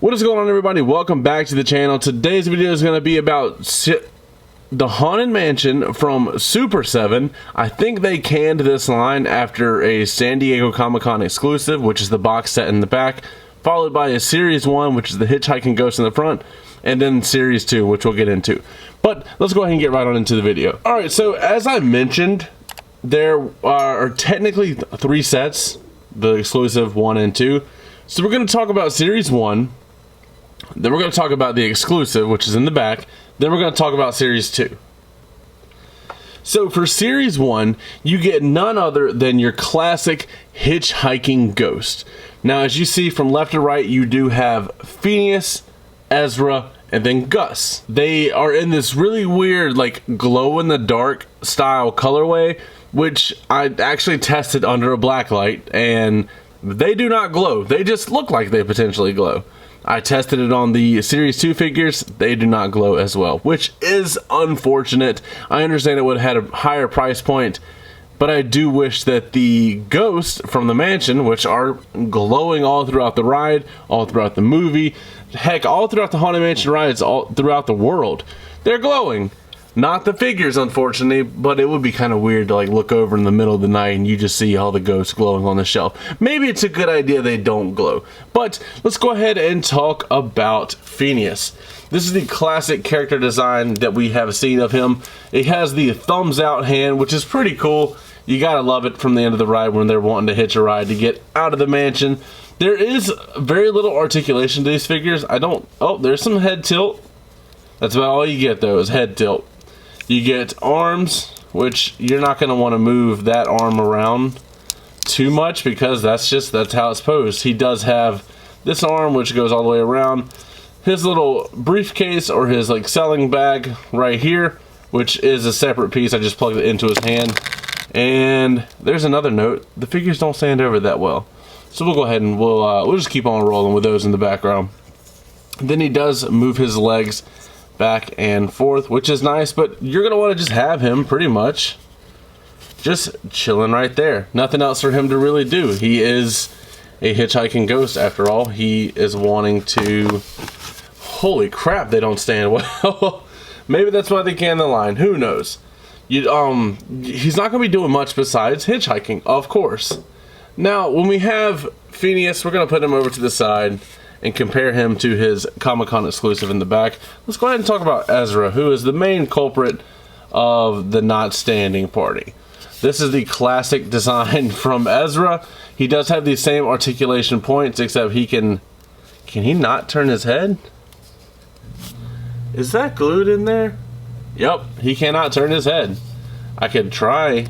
What is going on, everybody? Welcome back to the channel. Today's video is going to be about the Haunted Mansion from Super7. I think they canned this line after a San Diego Comic-Con exclusive, which is the box set in the back, followed by a Series 1, which is the hitchhiking ghost in the front, and then Series 2, which we'll get into. But let's go ahead and get right on into the video. Alright, so as I mentioned, there are technically 3 sets, the exclusive 1 and 2. So we're going to talk about Series 1, then we're going to talk about the exclusive, which is in the back, then we're going to talk about Series 2. So for Series 1, you get none other than your classic hitchhiking ghost. Now, as you see from left to right, you do have Phineas, Ezra, and then Gus. They are in this really weird, like, glow-in-the-dark style colorway, which I actually tested under a black light, and they do not glow. They just look like they potentially glow. I tested it on the Series 2 figures. They do not glow as well, which is unfortunate. I understand it would have had a higher price point, but I do wish that the ghosts from the mansion, which are glowing all throughout the ride, all throughout the movie, heck, all throughout the Haunted Mansion rides, all throughout the world, they're glowing. Not the figures, unfortunately, but it would be kind of weird to like look over in the middle of the night and you just see all the ghosts glowing on the shelf. Maybe it's a good idea they don't glow. But let's go ahead and talk about Phineas. This is the classic character design that we have seen of him. It has the thumbs out hand, which is pretty cool. You gotta love it from the end of the ride when they're wanting to hitch a ride to get out of the mansion. There is very little articulation to these figures. Oh, there's some head tilt. That's about all you get though, is head tilt. You get arms, which you're not going to want to move that arm around too much because that's how it's posed. He does have this arm, which goes all the way around. His little briefcase or his like selling bag right here, which is a separate piece. I just plugged it into his hand. And there's another note. The figures don't stand over that well. So we'll go ahead and we'll just keep on rolling with those in the background. Then he does move his legs back and forth, which is nice, but you're gonna want to just have him pretty much just chilling right there. Nothing else for him to really do. He is a hitchhiking ghost after all. He is wanting to... Holy crap, they don't stand well. Maybe that's why they canned the line. Who knows? He's not gonna be doing much besides hitchhiking, of course. Now, when we have Phineas, we're gonna put him over to the side and compare him to his Comic-Con exclusive in the back. Let's go ahead and talk about Ezra, who is the main culprit of the not standing party. This is the classic design from Ezra. He does have the same articulation points, except he can he not turn his head? Is that glued in there? Yep, he cannot turn his head. I could try.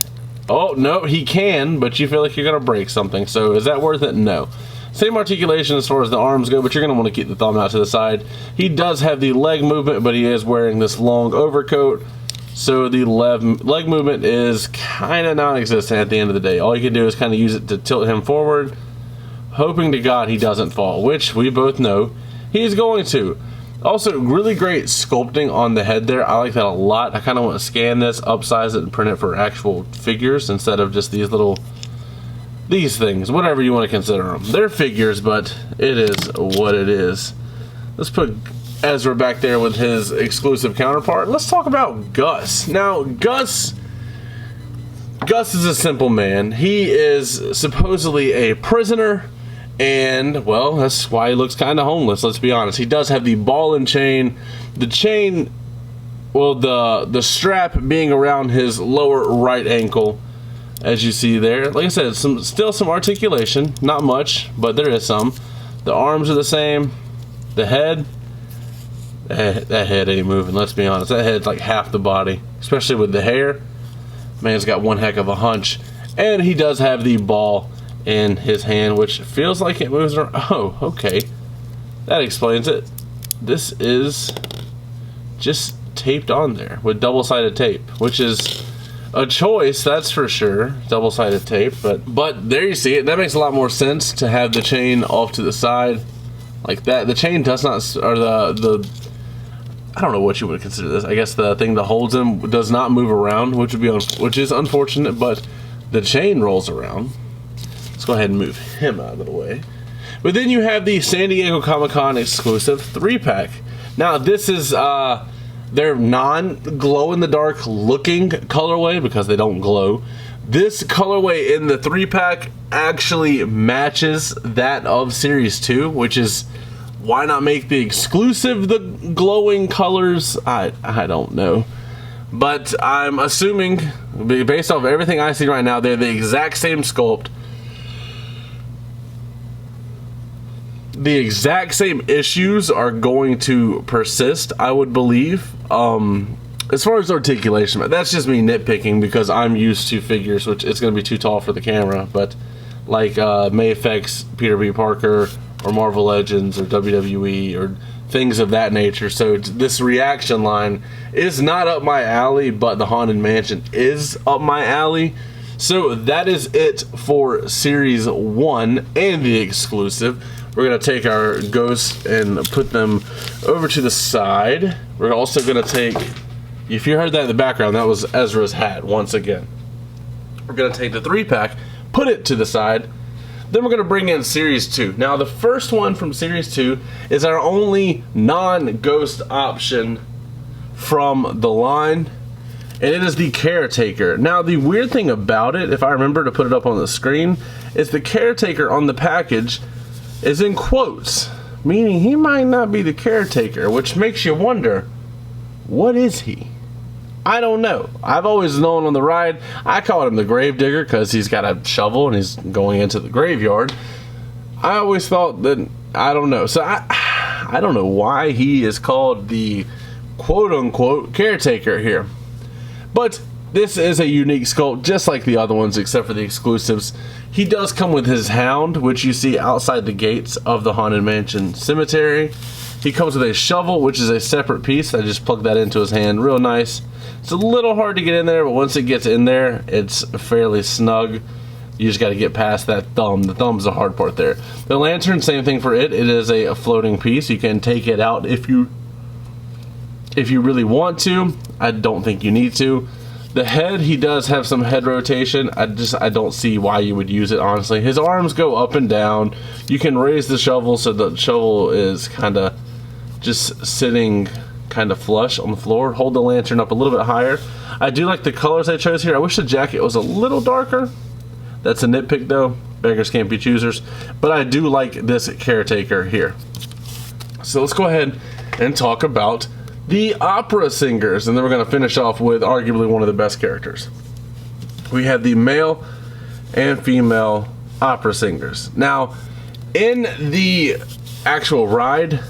Oh, no, he can, but you feel like you're gonna break something. So is that worth it? No. Same articulation as far as the arms go, but you're going to want to keep the thumb out to the side. He does have the leg movement, but he is wearing this long overcoat, so the leg movement is kind of non-existent at the end of the day. All you can do is kind of use it to tilt him forward, hoping to God he doesn't fall, which we both know he's going to. Also, really great sculpting on the head there. I like that a lot. I kind of want to scan this, upsize it, and print it for actual figures instead of just these things, whatever you want to consider them. They're figures, but it is what it is. Let's put Ezra back there with his exclusive counterpart. Let's talk about Gus. Now, Gus is a simple man. He is supposedly a prisoner, and, well, that's why he looks kind of homeless, let's be honest. He does have the ball and chain. The chain, well, the strap being around his lower right ankle, as you see there. Like I said, still some articulation, not much, but there is some. The arms are the same. The head, that head ain't moving, let's be honest. That head's like half the body, especially with the hair. Man's got one heck of a hunch. And he does have the ball in his hand, which feels like it moves around. Oh, okay. That explains it. This is just taped on there with double-sided tape, which is a choice, that's for sure. Double-sided tape, but there you see it. That makes a lot more sense to have the chain off to the side like that. The chain does not, or the I don't know what you would consider this. I guess the thing that holds him does not move around, which is unfortunate. But the chain rolls around. Let's go ahead and move him out of the way. But then you have the San Diego Comic-Con exclusive 3-pack. Now, this is their non-glow-in-the-dark looking colorway because they don't glow. This colorway in the 3-pack actually matches that of Series 2, which is, why not make the exclusive the glowing colors? I don't know. But I'm assuming, based off everything I see right now, they're the exact same sculpt. The exact same issues are going to persist, I would believe. As far as articulation, that's just me nitpicking because I'm used to figures, which it's going to be too tall for the camera. But like Mayfix, Peter B. Parker, or Marvel Legends, or WWE, or things of that nature. So this reaction line is not up my alley, but the Haunted Mansion is up my alley. So that is it for Series 1 and the exclusive. We're going to take our ghosts and put them over to the side. We're also going to take, if you heard that in the background, that was Ezra's hat once again. We're going to take the 3-pack, put it to the side. Then we're going to bring in Series 2. Now, the first one from Series 2 is our only non-ghost option from the line, and it is the Caretaker. Now, the weird thing about it, if I remember to put it up on the screen, is the Caretaker on the package is in quotes, meaning he might not be the Caretaker, which makes you wonder, what is he? I don't know. I've always known on the ride, I called him the Gravedigger because he's got a shovel and he's going into the graveyard. I always thought that, I don't know. So I don't know why he is called the quote-unquote Caretaker here. But this is a unique sculpt, just like the other ones, except for the exclusives. He does come with his hound, which you see outside the gates of the Haunted Mansion Cemetery. He comes with a shovel, which is a separate piece. I just plugged that into his hand real nice. It's a little hard to get in there, but once it gets in there, it's fairly snug. You just got to get past that thumb. The thumb's the hard part there. The lantern, same thing for it. It is a floating piece. You can take it out if you really want to. I don't think you need to. The head, he does have some head rotation. I don't see why you would use it, honestly. His arms go up and down. You can raise the shovel so the shovel is kind of just sitting kind of flush on the floor. Hold the lantern up a little bit higher. I do like the colors I chose here. I wish the jacket was a little darker. That's a nitpick though. Beggars can't be choosers. But I do like this Caretaker here. So let's go ahead and talk about the opera singers, and then we're going to finish off with arguably one of the best characters. We have the male and female opera singers. Now, in the actual ride,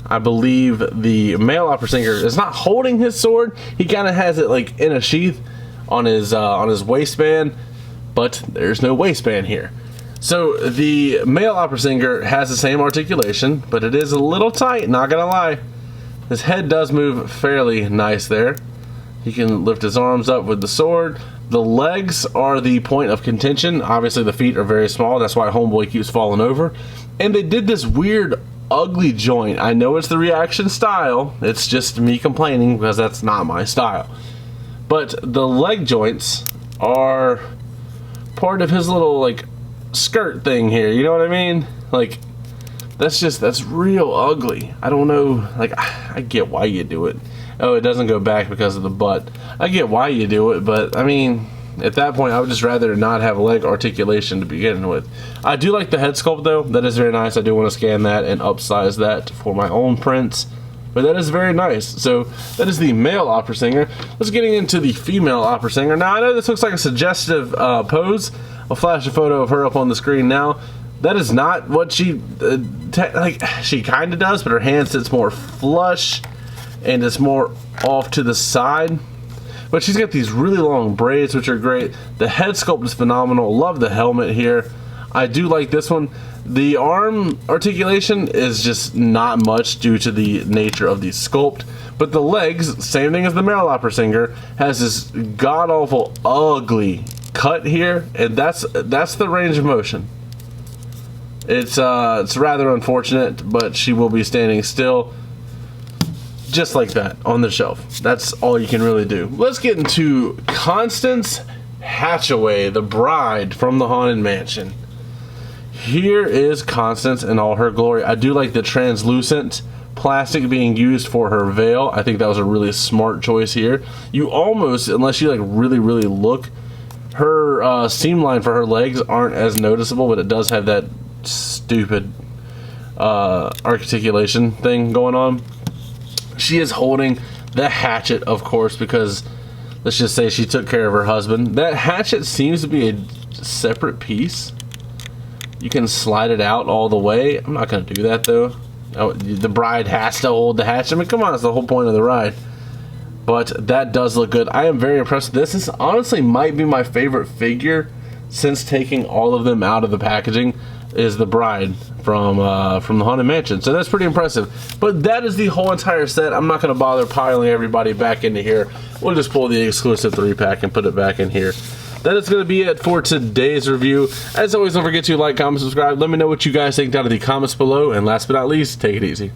I believe the male opera singer is not holding his sword. He kind of has it like in a sheath on his waistband, but there's no waistband here. So the male opera singer has the same articulation, but it is a little tight, not gonna lie. His head does move fairly nice there. He can lift his arms up with the sword. The legs are the point of contention. Obviously the feet are very small. That's why Homeboy keeps falling over. And they did this weird ugly joint. I know it's the reaction style. It's just me complaining because that's not my style. But the leg joints are part of his little like skirt thing here. You know what I mean? Like, that's real ugly. I don't know, like, I get why you do it. Oh, it doesn't go back because of the butt. I get why you do it, but I mean, at that point, I would just rather not have leg articulation to begin with. I do like the head sculpt though. That is very nice. I do want to scan that and upsize that for my own prints. But that is very nice. So that is the male opera singer. Let's get into the female opera singer. Now, I know this looks like a suggestive pose. I'll flash a photo of her up on the screen now. That is not what she, she kind of does, but her hand sits more flush and it's more off to the side. But she's got these really long braids, which are great. The head sculpt is phenomenal. Love the helmet here. I do like this one. The arm articulation is just not much due to the nature of the sculpt. But the legs, same thing as the male opera singer, has this god-awful, ugly cut here, and that's the range of motion. It's rather unfortunate, but she will be standing still just like that on the shelf. That's all you can really do. Let's get into Constance Hatchaway, the bride from the Haunted Mansion. Here is Constance in all her glory. I do like the translucent plastic being used for her veil. I think that was a really smart choice here. You almost, unless you like really look, her seam line for her legs aren't as noticeable, but it does have that stupid articulation thing going on. She is holding the hatchet, of course, because let's just say she took care of her husband. That hatchet seems to be a separate piece. You can slide it out all the way. I'm not going to do that, though. Oh, the bride has to hold the hatchet. I mean, come on, it's the whole point of the ride. But that does look good. I am very impressed with this. This honestly might be my favorite figure since taking all of them out of the packaging, is the bride from the Haunted Mansion. So that's pretty impressive. But that is the whole entire set. I'm not going to bother piling everybody back into here. We'll just pull the exclusive 3-pack and put it back in here. That is going to be it for today's review. As always, don't forget to like, comment, subscribe. Let me know what you guys think down in the comments below. And last but not least, take it easy.